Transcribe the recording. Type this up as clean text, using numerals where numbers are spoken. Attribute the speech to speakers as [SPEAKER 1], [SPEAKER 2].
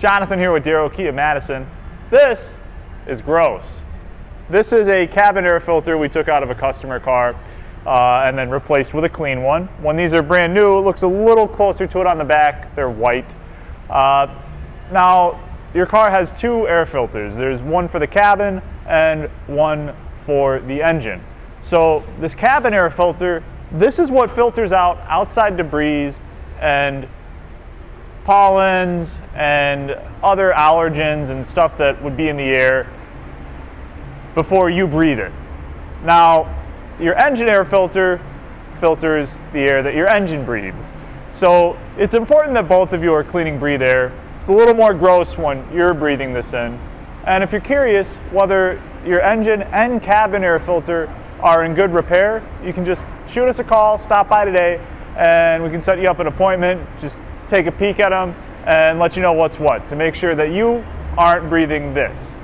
[SPEAKER 1] Jonathan here with Darrow Kia Madison. This is gross. This is a cabin air filter we took out of a customer car and then replaced with a clean one. When these are brand new, it looks a little closer to it on the back. They're white. Now, your car has two air filters. There's one for the cabin and one for the engine. So this cabin air filter, this is what filters out outside debris and pollens and other allergens and stuff that would be in the air before you breathe it. Now, your engine air filter filters the air that your engine breathes. So it's important that both of you are cleaning breathe air. It's a little more gross when you're breathing this in. And if you're curious whether your engine and cabin air filter are in good repair, you can just shoot us a call, stop by today, and we can set you up an appointment. Just take a peek at them and let you know what's what to make sure that you aren't breathing this.